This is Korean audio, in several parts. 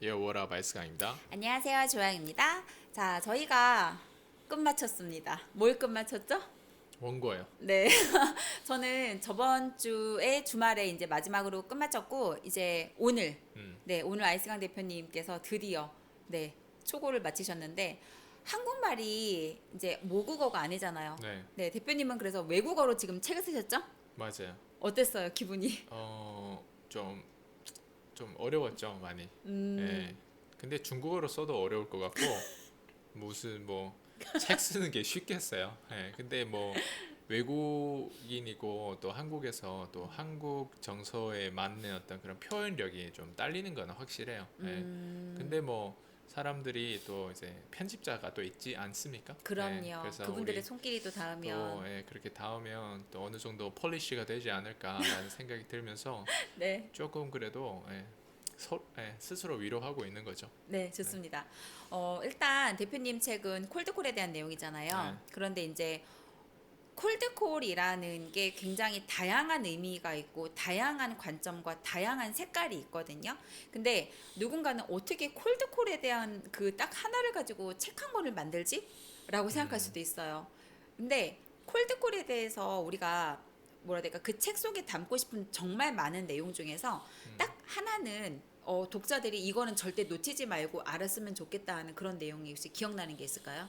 예, 워라 바이스강입니다. 안녕하세요, 조양입니다. 자, 저희가 끝마쳤습니다. 뭘 끝마쳤죠? 원고예요. 네. 저는 저번 주에 주말에 이제 마지막으로 끝마쳤고, 이제 오늘, 음, 네, 오늘 아이스강 대표님께서 드디어, 네, 초고를 마치셨는데, 한국말이 이제 모국어가 아니잖아요. 네, 네, 대표님은 그래서 외국어로 지금 책을 쓰셨죠? 맞아요. 어땠어요, 기분이? 좀, 좀 어려웠죠, 많이. 음, 예. 근데 중국어로 써도 어려울 것 같고, 무슨 뭐, 책 쓰는 게 쉽겠어요. 예. 근데 뭐, 외국인이고 또 한국에서 또 한국 정서에 맞는 어떤 그런 표현력이 좀 딸리는 거는 확실해요. 예. 근데 뭐, 사람들이 또 이제 편집자가 또 있지 않습니까? 예. 그럼요. 그래서 그분들의 우리 손길이 또 또 닿으면, 예, 그렇게 닿으면 또 어느 정도 폴리시가 되지 않을까라는 생각이 들면서 네. 조금 그래도 스스로 위로하고 있는 거죠. 네, 네, 좋습니다. 일단 대표님 책은 콜드콜에 대한 내용이잖아요. 네, 그런데 이제 콜드콜이라는 게 굉장히 다양한 의미가 있고 다양한 관점과 다양한 색깔이 있거든요. 근데 누군가는 어떻게 콜드콜에 대한 그 딱 하나를 가지고 책 한 권을 만들지? 라고 생각할 음, 수도 있어요. 근데 콜드콜에 대해서 우리가 뭐라 해야 될까? 그 책 속에 담고 싶은 정말 많은 내용 중에서 음, 딱 하나는 독자들이 이거는 절대 놓치지 말고 알았으면 좋겠다 하는 그런 내용이 혹시 기억나는 게 있을까요?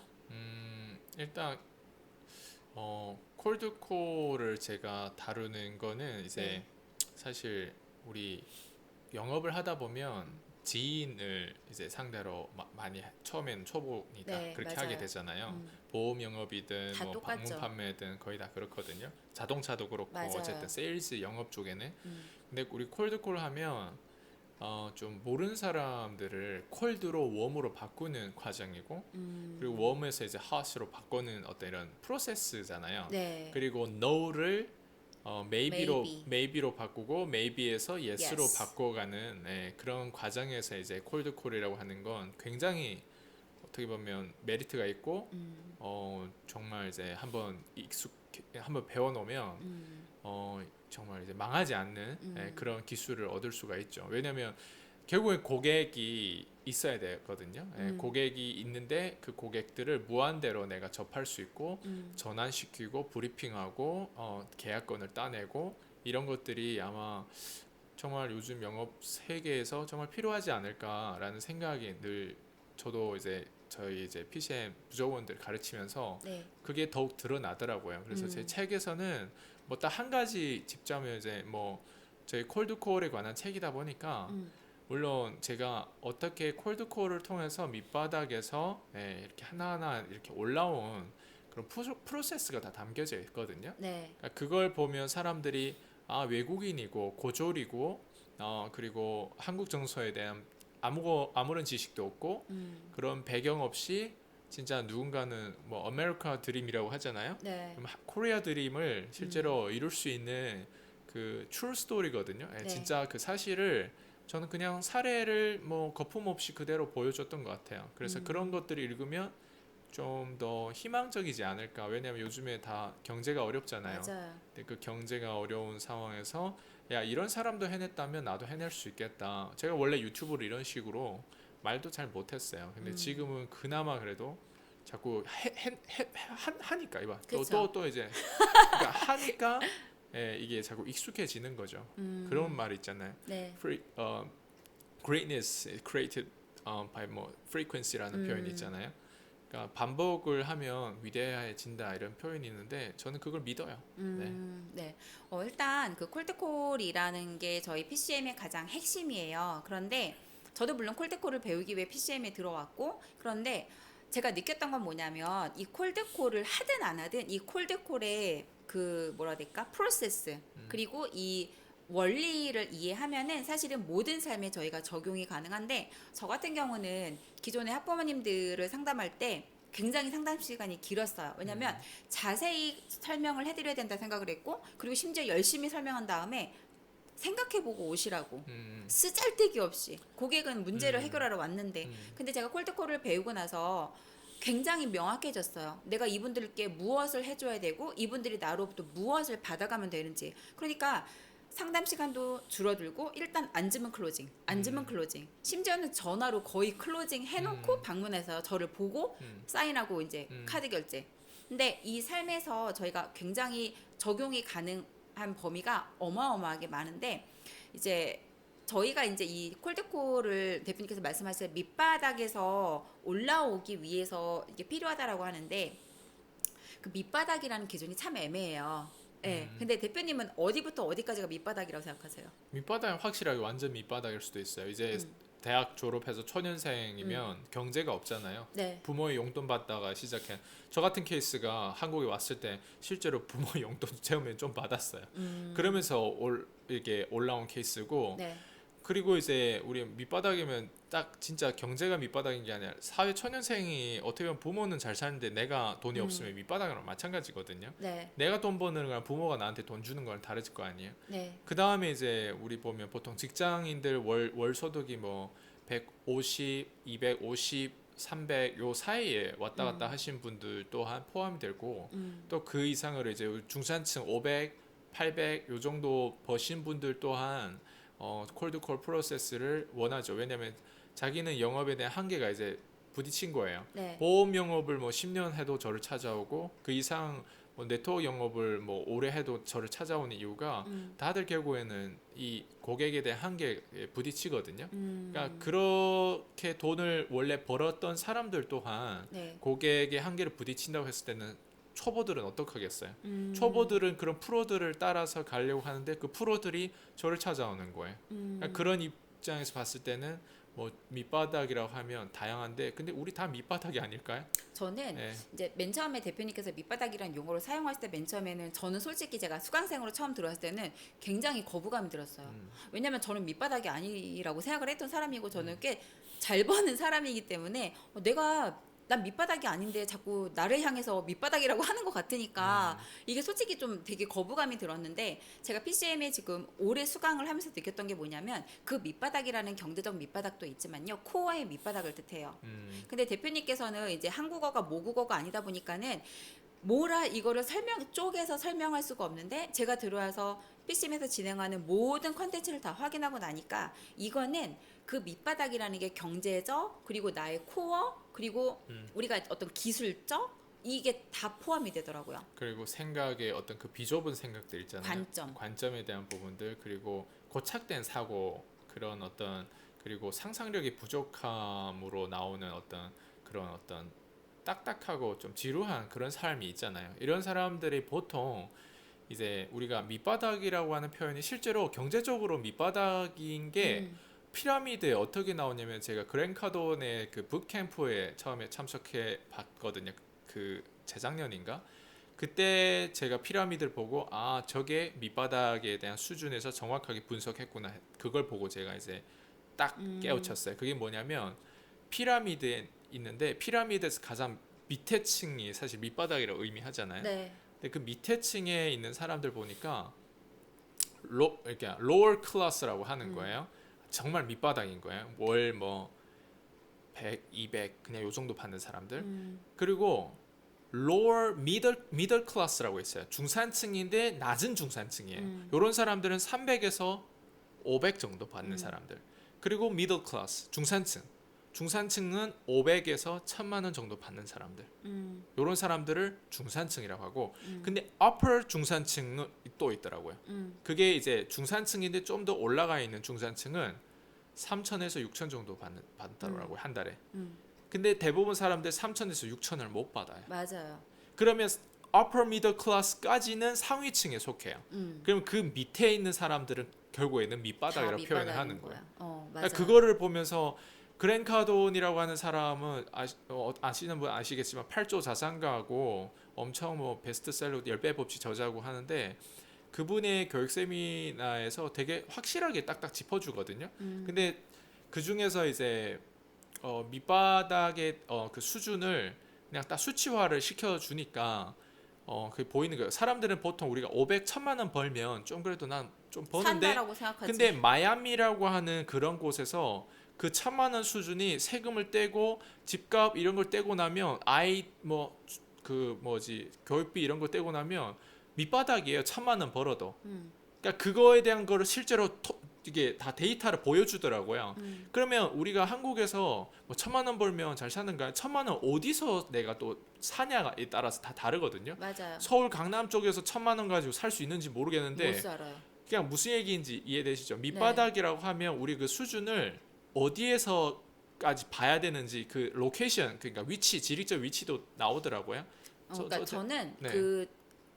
일단 콜드콜을 제가 다루는 거는 네, 이제 사실 우리 영업을 하다 보면 지인을 이제 상대로 많이 처음에는 초보니까 네, 그렇게 하게 맞아요. 되잖아요. 음, 보험 영업이든 다 뭐 방문 똑같죠. 판매든 거의 다 그렇거든요. 자동차도 그렇고 어쨌든 맞아요. 세일즈 영업 쪽에는. 음, 근데 우리 콜드콜 하면 좀 모르는 사람들을 콜드로 웜으로 바꾸는 과정이고, 그리고 웜에서 이제 핫으로 바꾸는 어떤 이런 프로세스잖아요. 네, 그리고 no를 maybe, maybe로 바꾸고 maybe에서 yes로 yes. 바꿔가는 그런 과정에서 이제 콜드콜이라고 하는 건 굉장히 어떻게 보면 메리트가 있고 정말 이제 한번 배워놓으면 정말 이제 망하지 않는 그런 기술을 얻을 수가 있죠. 왜냐하면 결국에 고객이 있어야 되거든요. 고객이 있는데 그 고객들을 무한대로 내가 접할 수 있고 전환시키고 브리핑하고 계약건을 따내고 이런 것들이 아마 정말 요즘 영업 세계에서 정말 필요하지 않을까라는 생각이 늘 저도 이제 저희 이제 PCM 부족원들 가르치면서 네, 그게 더욱 드러나더라고요. 그래서 제 책에서는 뭐 딱 한 가지 짚자면 이제 뭐 저희 콜드콜에 관한 책이다 보니까 물론 제가 어떻게 콜드콜을 통해서 밑바닥에서 이렇게 하나하나 이렇게 올라온 그런 프로세스가 다 담겨져 있거든요. 네, 그러니까 그걸 보면 사람들이 외국인이고 고졸이고 그리고 한국 정서에 대한 아무런 지식도 없고 그런 배경 없이 진짜 누군가는 뭐 아메리카 드림이라고 하잖아요. 네, 그럼 코리아 드림을 실제로 이룰 수 있는 그 true 스토리거든요. 네, 진짜 그 사실을 저는 그냥 사례를 뭐 거품 없이 그대로 보여줬던 것 같아요. 그래서 그런 것들을 읽으면 좀 더 희망적이지 않을까. 왜냐하면 요즘에 다 경제가 어렵잖아요. 맞아요. 근데 그 경제가 어려운 상황에서 야, 이런 사람도 해냈다면 나도 해낼 수 있겠다. 제가 원래 유튜브를 이런 식으로 말도 잘 못했어요. 근데 지금은 그나마 그래도 자꾸 하니까 이봐 그쵸. 또 이제 그러니까 하니까 이게 자꾸 익숙해지는 거죠. 그런 말 있잖아요. 네, Free, greatness is created by 뭐 frequency라는 표현이 있잖아요. 그러니까 반복을 하면 위대해진다 이런 표현이 있는데 저는 그걸 믿어요. 네. 네. 일단 그 콜드콜이라는 게 저희 PCM의 가장 핵심이에요. 그런데 저도 물론 콜드콜을 배우기 위해 PCM에 들어왔고, 그런데 제가 느꼈던 건 뭐냐면 이 콜드콜을 하든 안 하든 이 콜드콜의 그 뭐라 해야 될까? 프로세스 그리고 이 원리를 이해하면은 사실은 모든 삶에 저희가 적용이 가능한데, 저 같은 경우는 기존의 학부모님들을 상담할 때 굉장히 상담 시간이 길었어요. 왜냐면 자세히 설명을 해드려야 된다 생각을 했고, 그리고 심지어 열심히 설명한 다음에 생각해보고 오시라고, 음, 쓰잘데기 없이 고객은 문제를 음, 해결하러 왔는데. 음, 근데 제가 콜드콜을 배우고 나서 굉장히 명확해졌어요. 내가 이분들께 무엇을 해줘야 되고 이분들이 나로부터 무엇을 받아가면 되는지. 그러니까 상담 시간도 줄어들고 일단 앉으면 클로징. 심지어는 전화로 거의 클로징 해놓고 방문해서 저를 보고 사인하고 이제 카드 결제. 근데 이 삶에서 저희가 굉장히 적용이 가능한 범위가 어마어마하게 많은데 이제 저희가 이제 이 콜드콜을 대표님께서 말씀하신 밑바닥에서 올라오기 위해서 이게 필요하다라고 하는데 그 밑바닥이라는 기준이 참 애매해요. 네. 근데 대표님은 어디부터 어디까지가 밑바닥이라고 생각하세요? 밑바닥은 확실하게 완전 밑바닥일 수도 있어요. 이제 대학 졸업해서 초년생이면 경제가 없잖아요. 네. 부모의 용돈 받다가 시작해. 저 같은 케이스가 한국에 왔을 때 실제로 부모의 용돈 처음에 좀 받았어요. 그러면서 이게 올라온 케이스고. 네. 그리고 이제 우리 밑바닥이면 딱 진짜 경제가 밑바닥인 게 아니라 사회 초년생이 어떻게 보면 부모는 잘 사는데 내가 돈이 없으면 밑바닥이랑 마찬가지거든요. 네. 내가 돈 버는 거랑 부모가 나한테 돈 주는 거랑 다르질 거 아니에요. 네. 그 다음에 이제 우리 보면 보통 직장인들 월 소득이 뭐 150, 250, 300 요 사이에 왔다 갔다 하신 분들 또한 포함이 되고 또 그 이상으로 이제 중산층 500, 800 요 정도 버신 분들 또한 콜드콜 프로세스를 원하죠. 왜냐하면 자기는 영업에 대한 한계가 이제 부딪힌 거예요. 네. 보험 영업을 뭐 10년 해도 저를 찾아오고 그 이상 뭐 네트워크 영업을 뭐 오래 해도 저를 찾아오는 이유가 다들 결국에는 이 고객에 대한 한계에 부딪히거든요. 그러니까 그렇게 돈을 원래 벌었던 사람들 또한 네. 고객의 한계를 부딪힌다고 했을 때는 초보들은 어떻게 하겠어요? 초보들은 그런 프로들을 따라서 가려고 하는데 그 프로들이 저를 찾아오는 거예요. 그러니까 그런 입장에서 봤을 때는 뭐 밑바닥이라고 하면 다양한데 근데 우리 다 밑바닥이 아닐까요? 저는 네. 이제 맨 처음에 대표님께서 밑바닥이라는 용어를 사용하실 때 맨 처음에는 저는 솔직히 제가 수강생으로 처음 들어왔을 때는 굉장히 거부감이 들었어요. 왜냐면 저는 밑바닥이 아니라고 생각을 했던 사람이고 저는 꽤 잘 버는 사람이기 때문에 난 밑바닥이 아닌데 자꾸 나를 향해서 밑바닥이라고 하는 것 같으니까 이게 솔직히 좀 되게 거부감이 들었는데 제가 PCM에 지금 오래 수강을 하면서 느꼈던 게 뭐냐면 그 밑바닥이라는 경제적 밑바닥도 있지만요. 코어의 밑바닥을 뜻해요. 근데 대표님께서는 이제 한국어가 모국어가 아니다 보니까는 뭐라 이거를 쪼개서 설명할 수가 없는데 제가 들어와서 PCM에서 진행하는 모든 컨텐츠를 다 확인하고 나니까 이거는 그 밑바닥이라는 게 경제적 그리고 나의 코어 그리고 우리가 어떤 기술적 이게 다 포함이 되더라고요. 그리고 생각의 어떤 그 비좁은 생각들 있잖아요. 관점에 대한 부분들 그리고 고착된 사고 그런 어떤 그리고 상상력이 부족함으로 나오는 어떤 그런 어떤 딱딱하고 좀 지루한 그런 삶이 있잖아요. 이런 사람들이 보통 이제 우리가 밑바닥이라고 하는 표현이 실제로 경제적으로 밑바닥인 게 피라미드에 어떻게 나오냐면 제가 그랜카돈의 그 붓캠프에 처음에 참석해 봤거든요. 그 재작년인가? 그때 제가 피라미드를 보고 아 저게 밑바닥에 대한 수준에서 정확하게 분석했구나. 그걸 보고 제가 이제 딱 깨우쳤어요. 그게 뭐냐면 피라미드에 있는데 피라미드에서 가장 밑에 층이 사실 밑바닥이라고 의미하잖아요. 네. 근데 그 밑에 층에 있는 사람들 보니까 이렇게 lower class라고 하는 거예요. 정말 밑바닥인 거예요. 월 뭐 100, 200 그냥 요 정도 받는 사람들. 그리고 lower middle class라고 있어요. 중산층인데 낮은 중산층이에요. 요런 사람들은 300에서 500 정도 받는 사람들. 그리고 middle class 중산층은 500에서 1000만 원 정도 받는 사람들. 요런 사람들을 중산층이라고 하고 근데 upper 중산층은 또 있더라고요. 그게 이제 중산층인데 좀 더 올라가 있는 중산층은 3천에서 6천 정도 받더라고요. 한 달에. 근데 대부분 사람들 3천에서 6천을 못 받아요. 맞아요. 그러면 upper middle class까지는 상위층에 속해요. 그럼 그 밑에 있는 사람들은 결국에는 밑바닥이라고 표현을 하는 거예요. 맞아요. 그거를 보면서 그랜카돈이라고 하는 사람은 아시는 분 아시겠지만 8조 자산가고 엄청 뭐 베스트셀러 10배 법칙 저자고 하는데 그분의 교육 세미나에서 되게 확실하게 딱딱 짚어주거든요. 근데 그 중에서 이제 밑바닥의 그 수준을 그냥 딱 수치화를 시켜주니까 그게 보이는 거예요. 사람들은 보통 우리가 500, 1000만 원 벌면 좀 그래도 난 좀 버는데 산다라고 생각하지. 근데 마이애미라고 하는 그런 곳에서 그 1000만 원 수준이 세금을 떼고 집값 이런 걸 떼고 나면 아이 뭐 그 뭐지 교육비 이런 거 떼고 나면 밑바닥이에요. 1000만 원 벌어도. 그러니까 그거에 대한 거를 실제로 이게 다 데이터를 보여주더라고요. 그러면 우리가 한국에서 뭐 1,000만 원 벌면 잘 사는가? 1,000만 원 어디서 내가 또 사냐에 따라서 다 다르거든요. 맞아요. 서울 강남 쪽에서 1,000만 원 가지고 살 수 있는지 못 모르겠는데 살아요. 그냥 무슨 얘기인지 이해되시죠? 네. 밑바닥이라고 하면 우리 그 수준을 어디에서까지 봐야 되는지 그 로케이션 그러니까 위치 지리적 위치도 나오더라고요. 그러니까 저는 네.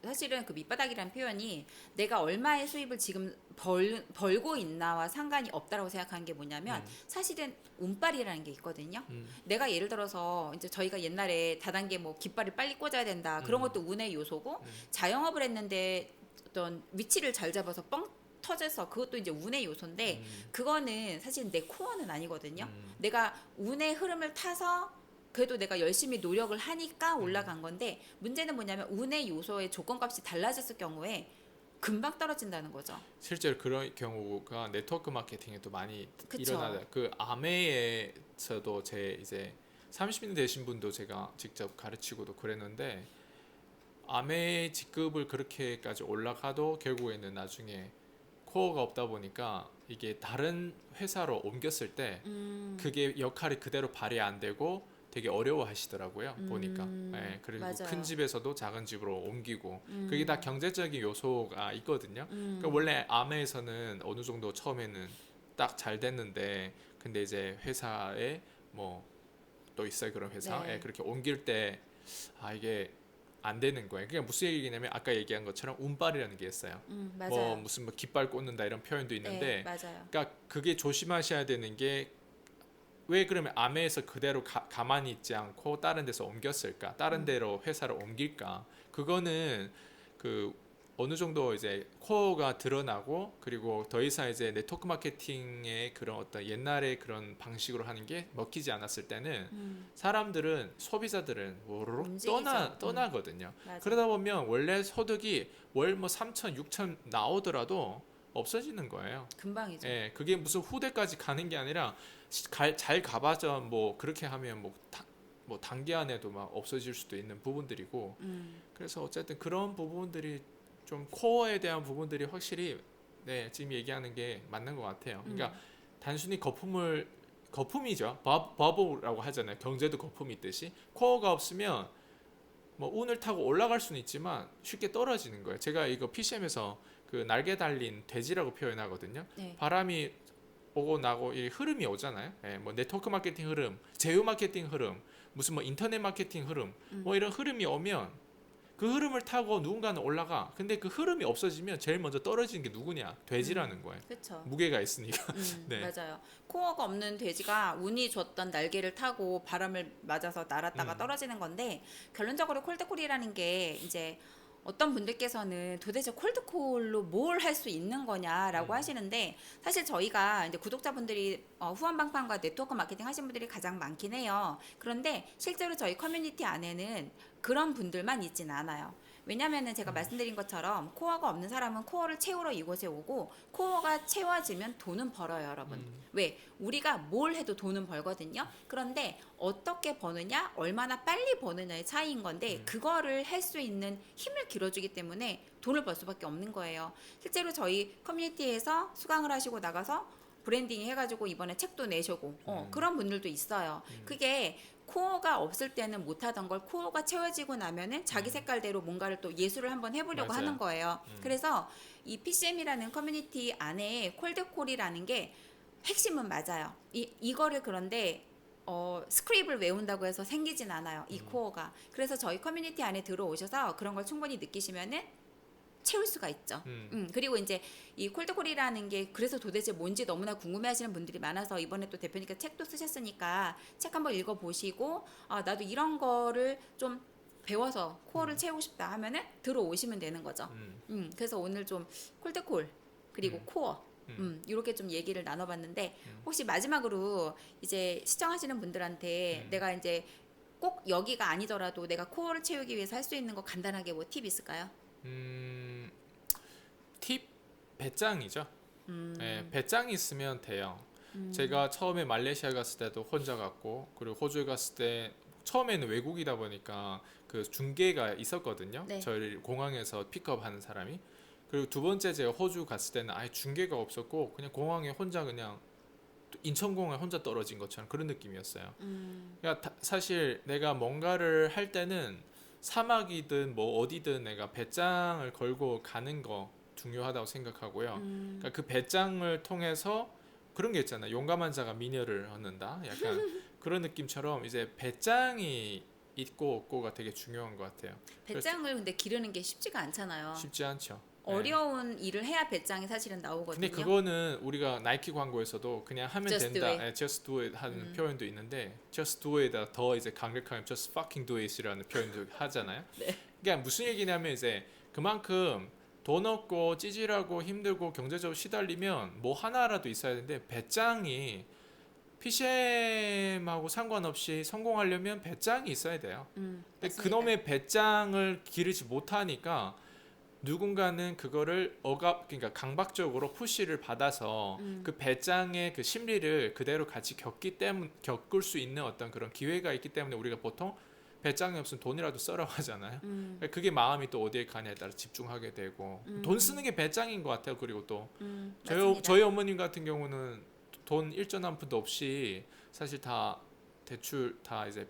사실은 그 밑바닥이라는 표현이 내가 얼마의 수입을 지금 벌고 있나와 상관이 없다라고 생각하는 게 뭐냐면 사실은 운빨이라는 게 있거든요. 내가 예를 들어서 이제 저희가 옛날에 다단계 뭐 깃발을 빨리 꽂아야 된다 그런 것도 운의 요소고 자영업을 했는데 어떤 위치를 잘 잡아서 뻥 터져서 그것도 이제 운의 요소인데 그거는 사실 내 코어는 아니거든요. 내가 운의 흐름을 타서 그래도 내가 열심히 노력을 하니까 올라간 건데 문제는 뭐냐면 운의 요소의 조건값이 달라졌을 경우에 금방 떨어진다는 거죠. 실제로 그런 경우가 네트워크 마케팅에도 많이 그쵸. 일어나요. 그 아메에서도 제 이제 30년 되신 분도 제가 직접 가르치고도 그랬는데 아메 직급을 그렇게까지 올라가도 결국에는 나중에 코어가 없다 보니까 이게 다른 회사로 옮겼을 때 그게 역할이 그대로 발휘 안 되고 되게 어려워하시더라고요. 보니까. 네, 그리고 맞아요. 큰 집에서도 작은 집으로 옮기고 그게 다 경제적인 요소가 있거든요. 그러니까 원래 아메에서는 어느 정도 처음에는 딱 잘 됐는데 근데 이제 회사에 뭐 또 있어요 그런 회사. 네. 그렇게 옮길 때 이게 안 되는 거예요. 그러니까 무슨 얘기냐면 아까 얘기한 것처럼 운빨이라는 게 있어요. 맞아요. 뭐 무슨 뭐 깃발 꽂는다 이런 표현도 있는데 네, 맞아요. 그러니까 그게 조심하셔야 되는 게 왜 그러면 아메에서 그대로 가만히 있지 않고 다른 데서 옮겼을까? 다른 데로 회사를 옮길까? 그거는 그 어느 정도 이제 코어가 드러나고 그리고 더 이상 이제 네트워크 마케팅의 그런 어떤 옛날의 그런 방식으로 하는 게 먹히지 않았을 때는 사람들은 소비자들은 오로록 움직이죠. 떠나거든요. 맞아요. 그러다 보면 원래 소득이 월 뭐 3천, 6천 나오더라도 없어지는 거예요. 금방이죠. 그게 무슨 후대까지 가는 게 아니라 잘 가봐자 뭐 그렇게 하면 뭐 단기 안에도 막 없어질 수도 있는 부분들이고 그래서 어쨌든 그런 부분들이 좀 코어에 대한 부분들이 확실히 지금 얘기하는 게 맞는 것 같아요. 그러니까 단순히 거품이죠. 버블이라고 하잖아요. 경제도 거품이 있듯이 코어가 없으면 뭐 운을 타고 올라갈 수는 있지만 쉽게 떨어지는 거예요. 제가 이거 PCM에서 그 날개 달린 돼지라고 표현하거든요. 네. 바람이 오고 나고 이 흐름이 오잖아요. 뭐 네트워크 마케팅 흐름, 제휴 마케팅 흐름, 무슨 뭐 인터넷 마케팅 흐름, 뭐 이런 흐름이 오면 그 흐름을 타고 누군가는 올라가. 근데 그 흐름이 없어지면 제일 먼저 떨어지는 게 누구냐? 돼지라는 거예요. 그렇죠. 무게가 있으니까. 네. 맞아요. 코어가 없는 돼지가 운이 줬던 날개를 타고 바람을 맞아서 날았다가 떨어지는 건데 결론적으로 콜드콜이라는 게 이제 어떤 분들께서는 도대체 콜드콜로 뭘 할 수 있는 거냐라고 하시는데 사실 저희가 이제 구독자분들이 후원방판과 네트워크 마케팅 하신 분들이 가장 많긴 해요. 그런데 실제로 저희 커뮤니티 안에는 그런 분들만 있진 않아요. 왜냐면은 제가 말씀드린 것처럼 코어가 없는 사람은 코어를 채우러 이곳에 오고 코어가 채워지면 돈은 벌어요, 여러분. 왜? 우리가 뭘 해도 돈은 벌거든요. 그런데 어떻게 버느냐, 얼마나 빨리 버느냐의 차이인 건데 그거를 할 수 있는 힘을 길어주기 때문에 돈을 벌 수밖에 없는 거예요. 실제로 저희 커뮤니티에서 수강을 하시고 나가서 브랜딩 해가지고 이번에 책도 내시고 그런 분들도 있어요. 그게 코어가 없을 때는 못하던 걸 코어가 채워지고 나면은 자기 색깔대로 뭔가를 또 예술을 한번 해보려고 맞아요. 하는 거예요. 그래서 이 PCM이라는 커뮤니티 안에 콜드콜이라는 게 핵심은 맞아요. 이거를 그런데 스크립을 외운다고 해서 생기진 않아요. 이 코어가. 그래서 저희 커뮤니티 안에 들어오셔서 그런 걸 충분히 느끼시면은 채울 수가 있죠. 그리고 이제 이 콜드콜이라는 게 그래서 도대체 뭔지 너무나 궁금해하시는 분들이 많아서 이번에 또 대표님께서 책도 쓰셨으니까 책 한번 읽어보시고 나도 이런 거를 좀 배워서 코어를 채우고 싶다 하면은 들어오시면 되는 거죠. 그래서 오늘 좀 콜드콜 그리고 코어 이렇게 좀 얘기를 나눠봤는데 혹시 마지막으로 이제 시청하시는 분들한테 내가 이제 꼭 여기가 아니더라도 내가 코어를 채우기 위해서 할 수 있는 거 간단하게 뭐 팁 있을까요? 팁 배짱이죠. 배짱이 있으면 돼요. 제가 처음에 말레이시아 갔을 때도 혼자 갔고 그리고 호주에 갔을 때 처음에는 외국이다 보니까 그 중개가 있었거든요. 네. 저를 공항에서 픽업하는 사람이. 그리고 두 번째 제가 호주 갔을 때는 아예 중계가 없었고 그냥 공항에 혼자 그냥 인천공항에 혼자 떨어진 것처럼 그런 느낌이었어요. 그러니까 사실 내가 뭔가를 할 때는 사막이든 뭐 어디든 내가 배짱을 걸고 가는 거 중요하다고 생각하고요. 그러니까 그 배짱을 통해서 그런 게 있잖아요. 용감한 자가 미녀를 얻는다. 약간 그런 느낌처럼 이제 배짱이 있고 없고가 되게 중요한 것 같아요. 배짱을 근데 기르는 게 쉽지가 않잖아요. 쉽지 않죠. 어려운 일을 해야 배짱이 사실은 나오거든요. 근데 그거는 우리가 나이키 광고에서도 그냥 하면 Just 된다, do it. just do it 하는 표현도 있는데 just do it에다 더 이제 강력하게 just fucking do it이라는 표현도 하잖아요. 네. 그러니까 무슨 얘기냐면 이제 그만큼 돈 없고 찌질하고 힘들고 경제적으로 시달리면 뭐 하나라도 있어야 되는데 배짱이 PCM하고 상관없이 성공하려면 배짱이 있어야 돼요. 근데 맞습니다. 그놈의 배짱을 기르지 못하니까 누군가는 그거를 그러니까 강박적으로 푸시를 받아서 그 배짱의 그 심리를 그대로 같이 겪을 수 있는 어떤 그런 기회가 있기 때문에 우리가 보통 배짱이 없으면 돈이라도 써라고 하잖아요. 그러니까 그게 마음이 또 어디에 가냐에 따라 집중하게 되고 돈 쓰는 게 배짱인 것 같아요. 그리고 또 저희 어머님 같은 경우는 돈 일전 한 푼도 없이 사실 다 대출 다 이제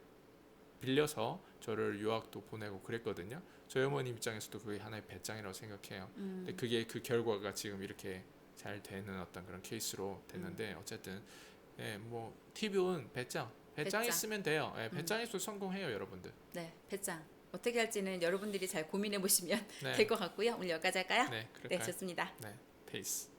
빌려서 저를 유학도 보내고 그랬거든요. 저희 어머님 입장에서도 그게 하나의 배짱이라고 생각해요. 근데 그게 그 결과가 지금 이렇게 잘 되는 어떤 그런 케이스로 됐는데 어쨌든 예, 뭐 팁은 배짱 있으면 돼요. 예, 배짱 있으면 성공해요, 여러분들. 네, 배짱. 어떻게 할지는 여러분들이 잘 고민해 보시면 네. 될 것 같고요. 오늘 여기까지 할까요? 네, 그럴까요? 네, 좋습니다. 네, 페이스.